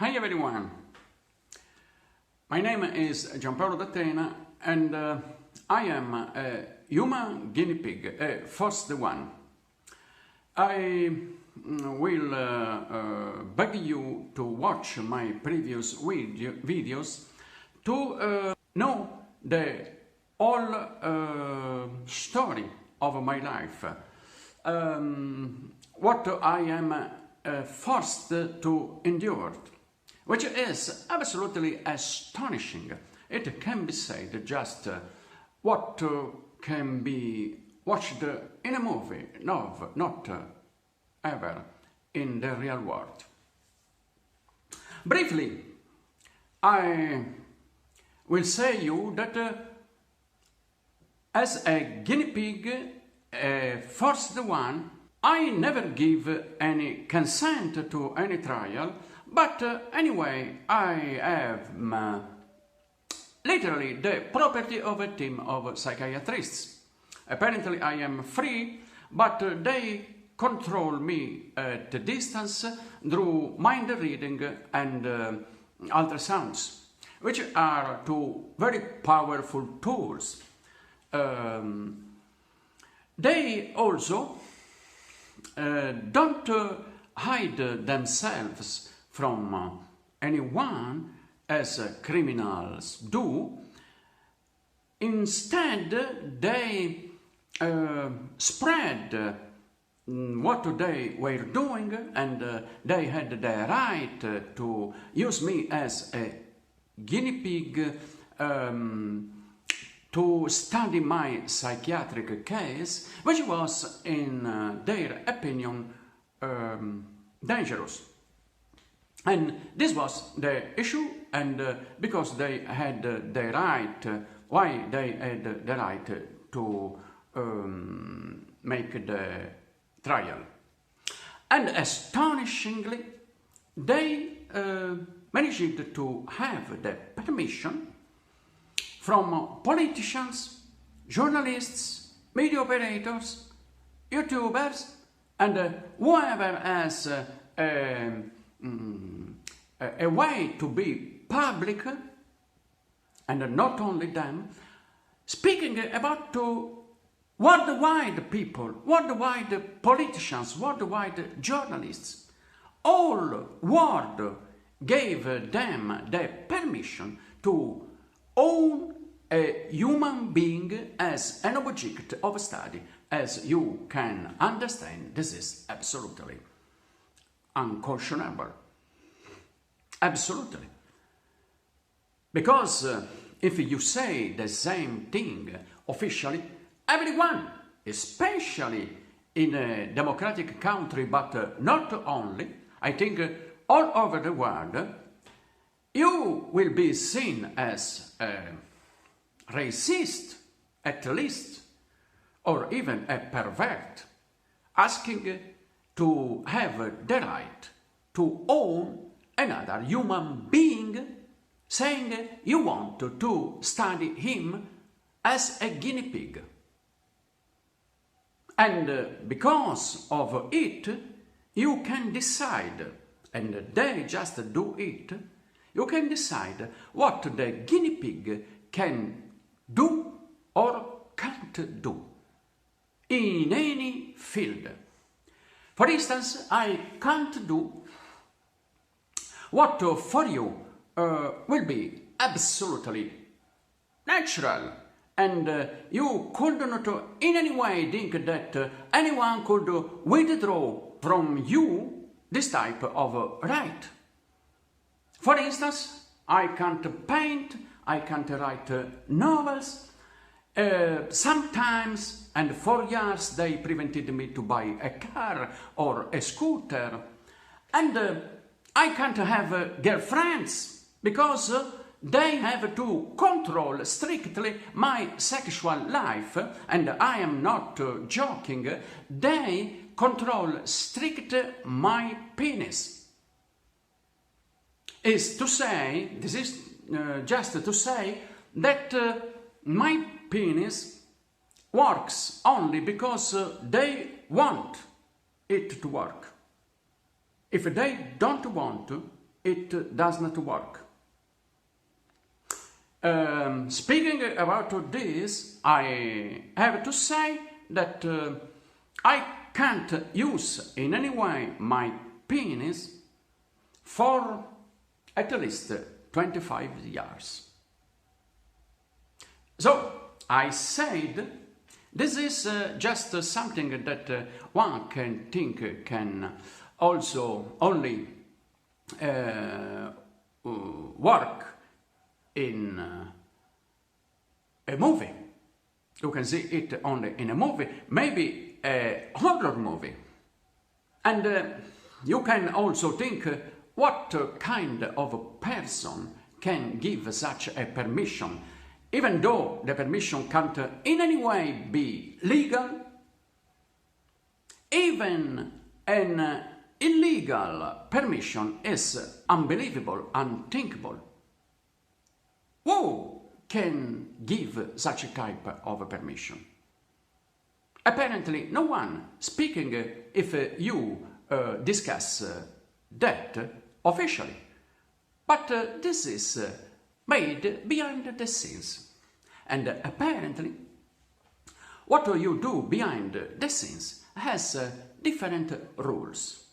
Hi everyone, my name is Gianpaolo D'Atena and I am a human guinea pig, a first one. I will beg you to watch my previous videos to know the whole story of my life, what I am forced to endure, which is absolutely astonishing. It can be said just what can be watched in a movie, no, not ever in the real world. Briefly, I will say you that as a guinea pig, first one, I never give any consent to any trial, but anyway, I have literally the property of a team of psychiatrists. Apparently I am free, but they control me at a distance through mind reading and ultrasounds, which are two very powerful tools. They also don't hide themselves from anyone as criminals do. Instead, they spread what they were doing, and they had the right to use me as a guinea pig to study my psychiatric case, which was, in their opinion, dangerous. And this was the issue, and because they had the right, why they had the right to make the trial. And astonishingly, they managed to have the permission from politicians, journalists, media operators, YouTubers, and whoever has a way to be public, and not only them, speaking about worldwide people, worldwide politicians, worldwide journalists. All world gave them the permission to own a human being as an object of study. As you can understand, this is absolutely unconscionable. Absolutely. Because if you say the same thing officially, everyone, especially in a democratic country, but not only, I think all over the world, you will be seen as a racist, at least, or even a pervert, asking to have the right to own another human being, saying you want to study him as a guinea pig. And because of it, you can decide, and they just do it, you can decide what the guinea pig can do or can't do in any field. For instance, I can't do what for you will be absolutely natural, and you could not in any way think that anyone could withdraw from you this type of right. For instance, I can't paint, I can't write novels. Sometimes, and for years, they prevented me to buy a car or a scooter. And I can't have girlfriends because they have to control strictly my sexual life, and I am not joking. They control strictly my penis. Is to say, this is just to say that my penis works only because they want it to work. If they don't want to, it does not work. Speaking about this, I have to say that I can't use in any way my penis for at least 25 years. So I said this is just something that one can think can also only work in a movie. You can see it only in a movie, maybe a horror movie. And you can also think what kind of a person can give such a permission, even though the permission can't in any way be legal. Even an illegal permission is unbelievable, unthinkable. Who can give such a type of permission? Apparently no one, speaking if you discuss that officially. But this is made behind the scenes. And apparently what you do behind the scenes has different rules.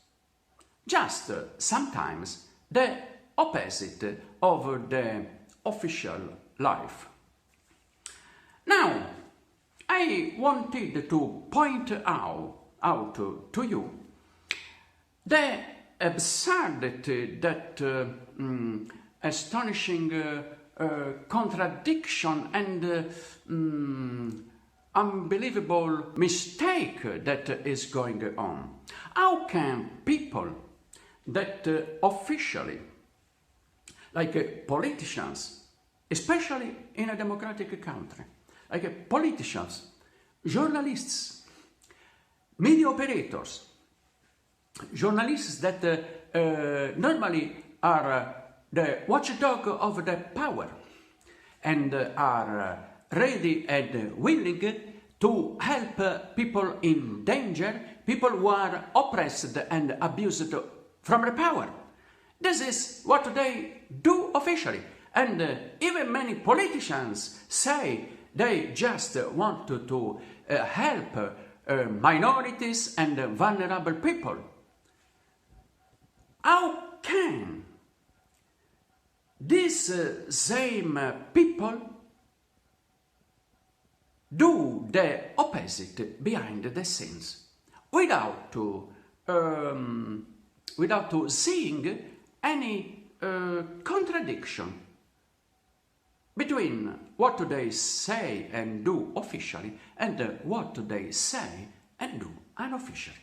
Just sometimes the opposite of the official life. Now, I wanted to point out to you the absurdity, that astonishing contradiction and unbelievable mistake that is going on. How can people that officially, like politicians, especially in a democratic country, like politicians, journalists, media operators, journalists that normally are the watchdog of the power and are ready and willing to help people in danger, people who are oppressed and abused from the power. This is what they do officially. And even many politicians say they just want to help minorities and vulnerable people. How can these same people do the opposite behind the scenes without seeing any contradiction between what they say and do officially and what they say and do unofficially?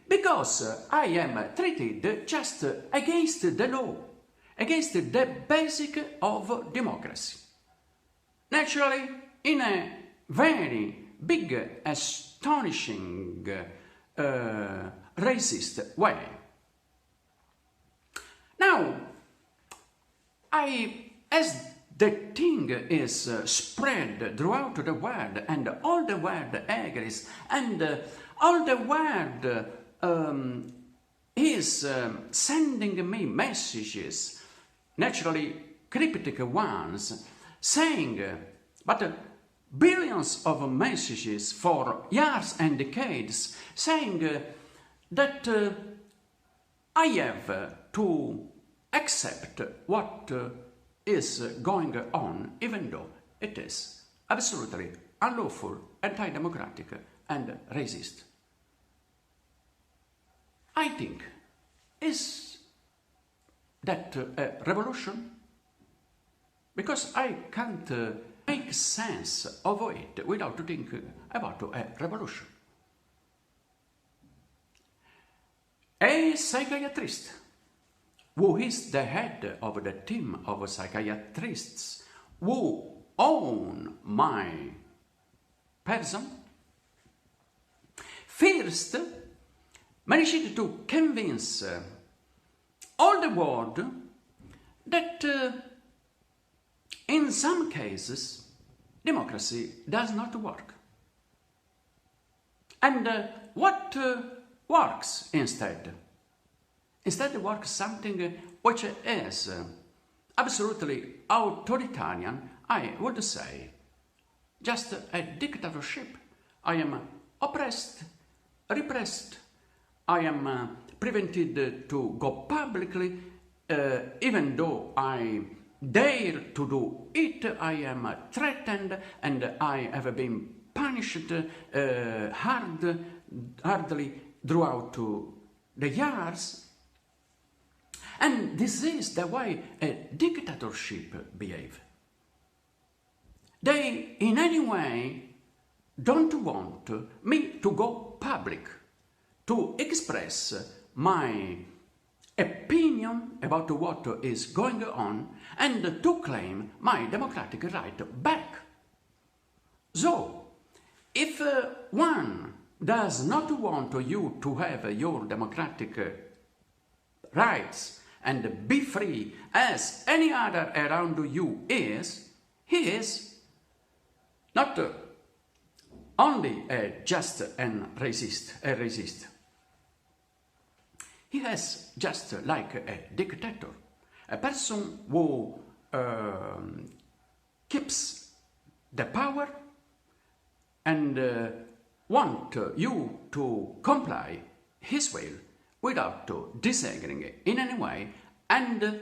Because I am treated just against the law, against the basic of democracy. Naturally, in a very big, astonishing, racist way. Now, as the thing is spread throughout the world, and all the world agrees, and all the world is sending me messages, naturally cryptic ones, saying, but billions of messages for years and decades, saying that I have to accept what is going on, even though it is absolutely unlawful, anti-democratic, and racist. I think, is that a revolution? Because I can't make sense of it without thinking about a revolution. A psychiatrist, who is the head of the team of psychiatrists who own my person, first managed to convince all the world that in some cases democracy does not work. And what works instead? instead works something which is absolutely authoritarian, I would say, just a dictatorship. I am oppressed, repressed, I am prevented to go publicly, even though I dare to do it, I am threatened and I have been punished hardly throughout the years. And this is the way a dictatorship behaves. They in any way don't want me to go public, to express my opinion about what is going on and to claim my democratic right back. So, if one does not want you to have your democratic rights and be free as any other around you is, he is not only just a racist. He is just like a dictator, a person who keeps the power and want you to comply his will without disagreeing in any way and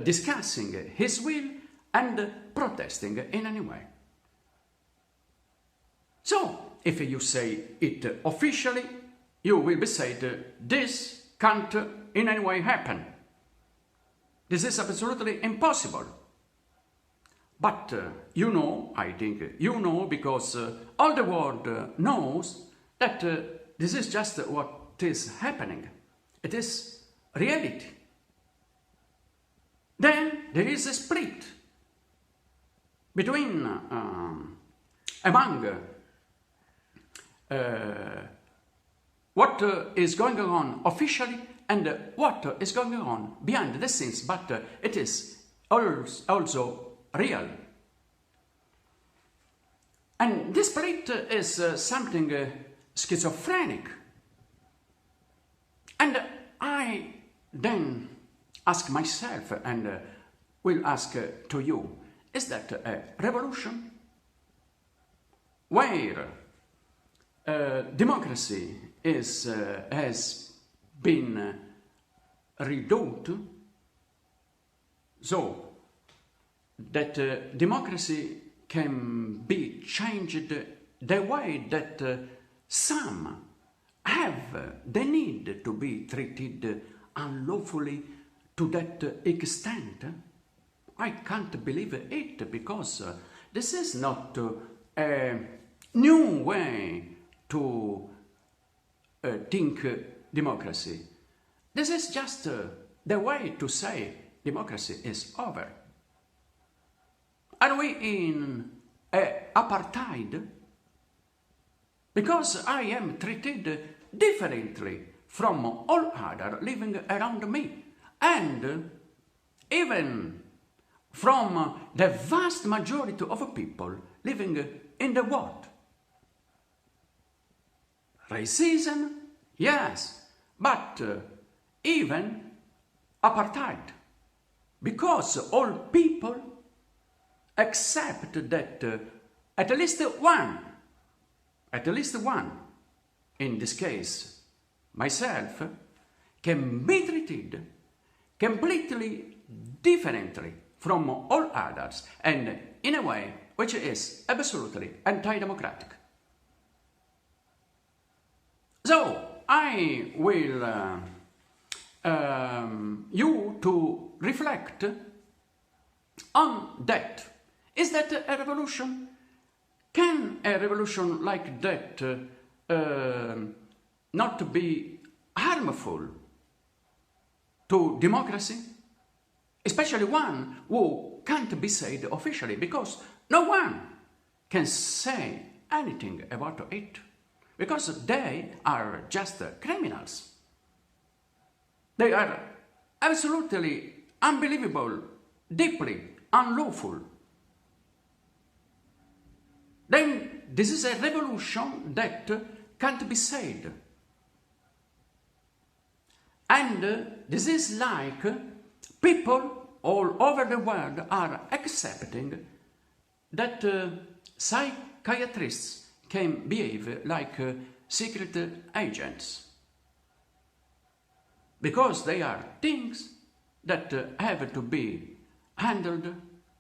discussing his will and protesting in any way. So, if you say it officially, you will be said, this can't in any way happen. This is absolutely impossible. But you know, I think you know, because all the world knows that this is just what is happening. It is reality. Then there is a split between among what is going on officially and what is going on behind the scenes, but it is also real. And this split is something schizophrenic. And I then ask myself and will ask to you, is that a revolution where democracy has been reduced, so that democracy can be changed the way that some have the need to be treated unlawfully to that extent? I can't believe it, because this is not a new way to think democracy. This is just the way to say democracy is over. Are we in apartheid? Because I am treated differently from all other living around me, and even from the vast majority of people living in the world. Racism, yes, but even apartheid, because all people accept that at least one, in this case, myself, can be treated completely differently from all others, and in a way which is absolutely anti-democratic. So, I will you to reflect on that. Is that a revolution? Can a revolution like that not be harmful to democracy? Especially one who can't be said officially, because no one can say anything about it, because they are just criminals. They are absolutely unbelievable, deeply unlawful. Then this is a revolution that can't be said. And this is like people all over the world are accepting that psychiatrists can behave like secret agents, because they are things that have to be handled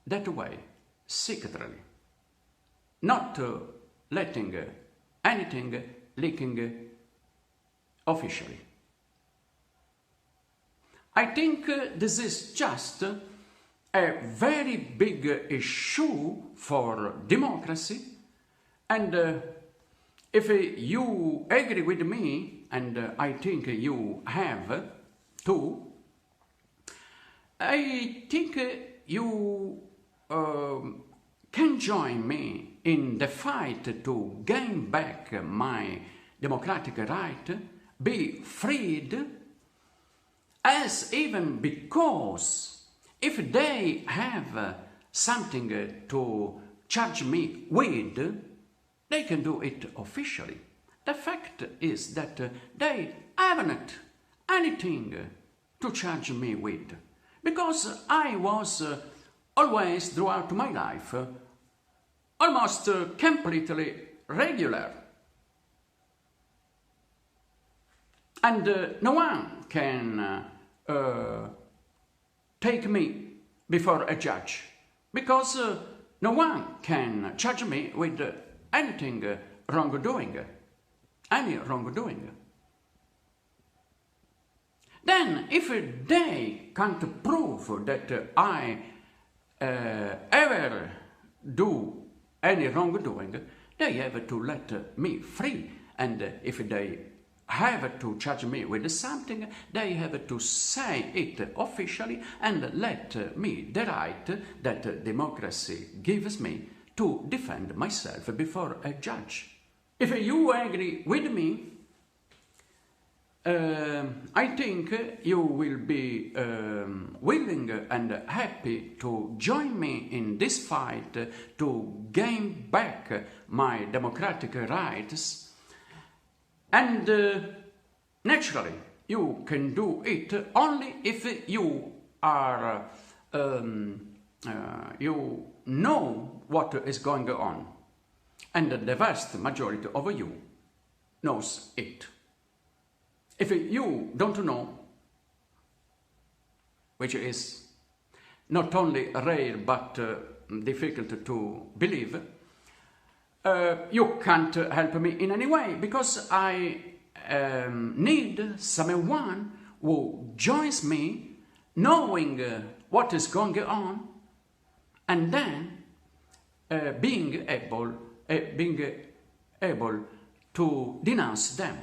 that way, secretly, not letting anything leaking officially. I think this is just a very big issue for democracy, and if you agree with me, and I think you have too, I think you can join me in the fight to gain back my democratic right, be freed, as even because if they have something to charge me with, they can do it officially. The fact is that they haven't anything to charge me with, because I was always throughout my life almost completely regular. And no one can take me before a judge, because no one can charge me with anything wrongdoing, any wrongdoing. Then, if they can't prove that I ever do any wrongdoing, they have to let me free. And if they have to charge me with something, they have to say it officially and let me the right that democracy gives me to defend myself before a judge. If you agree with me, I think you will be willing and happy to join me in this fight to gain back my democratic rights. And naturally, you can do it only if you are, you know what is going on, and the vast majority of you knows it. If you don't know, which is not only rare but difficult to believe, you can't help me in any way, because I need someone who joins me knowing what is going on, and then being able to denounce them.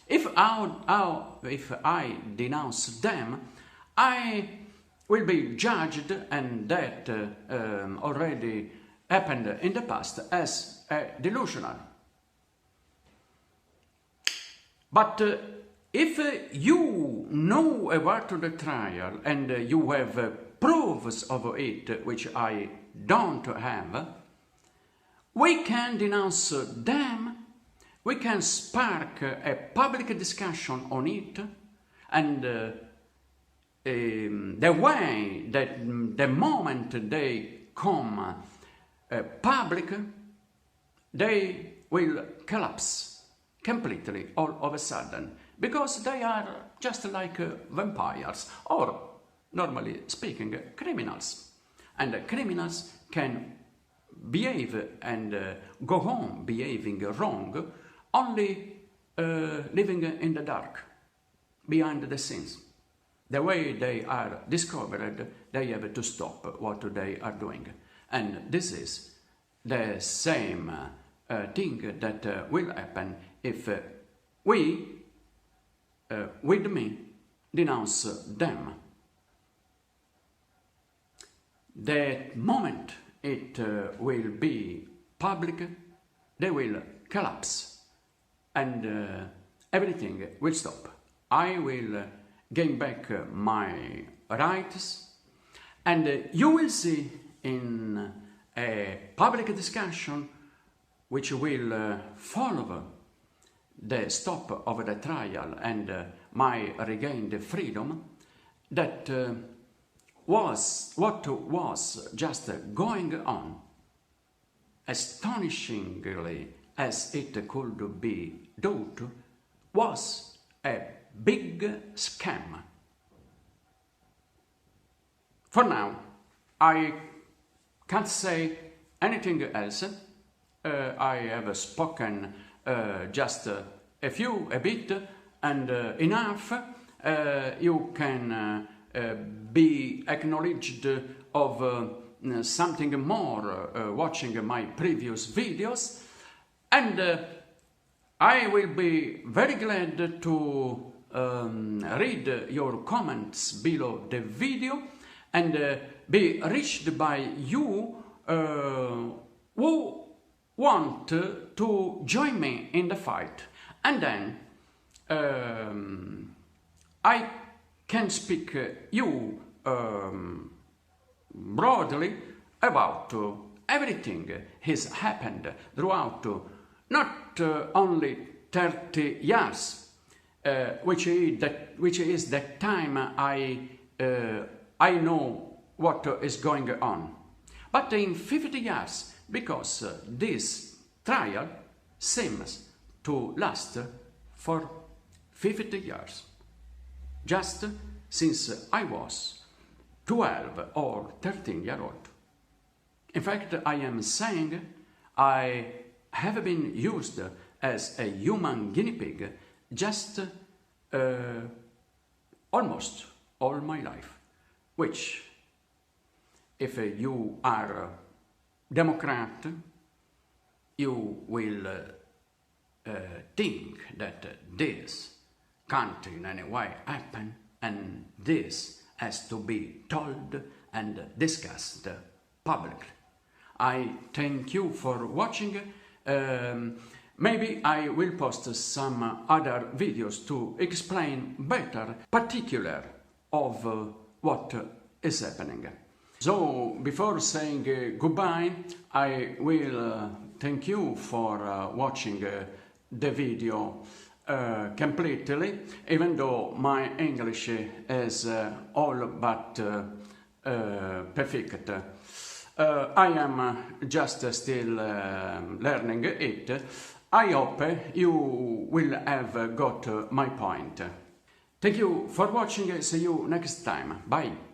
If I denounce them, I will be judged, and that already happened in the past, as delusional. But if you know about the trial and you have proofs of it, which I don't have, we can denounce them, we can spark a public discussion on it, and the way that the moment they come public, they will collapse completely all of a sudden, because they are just like vampires, or, normally speaking, criminals. And criminals can behave and go on behaving wrong only living in the dark, behind the scenes. The way they are discovered, they have to stop what they are doing. And this is the same thing that will happen if we, with me, denounce them. The moment it will be public, they will collapse, and everything will stop. I will gain back my rights, and you will see in a public discussion which will follow the stop of the trial and my regained freedom, that was what was just going on, astonishingly as it could be thought, was a big scam. For now, I can't say anything else. I have spoken just a bit, and enough. You can be acknowledged of something more watching my previous videos, and I will be very glad to read your comments below the video and be reached by you who want to join me in the fight. And then I can speak you broadly about everything has happened throughout not only 30 years, which is the time I know what is going on, but in 50 years, because this trial seems to last for 50 years, just since I was 12 or 13 years old. In fact, I am saying I have been used as a human guinea pig just almost all my life, which, if you are a Democrat, you will think that this can't in any way happen, and this has to be told and discussed publicly. I thank you for watching. Maybe I will post some other videos to explain better particular of what is happening. So before saying goodbye, I will thank you for watching the video completely, even though my English is all but perfect. I am just still learning it. I hope you will have got my point. Thank you for watching. See you next time. Bye.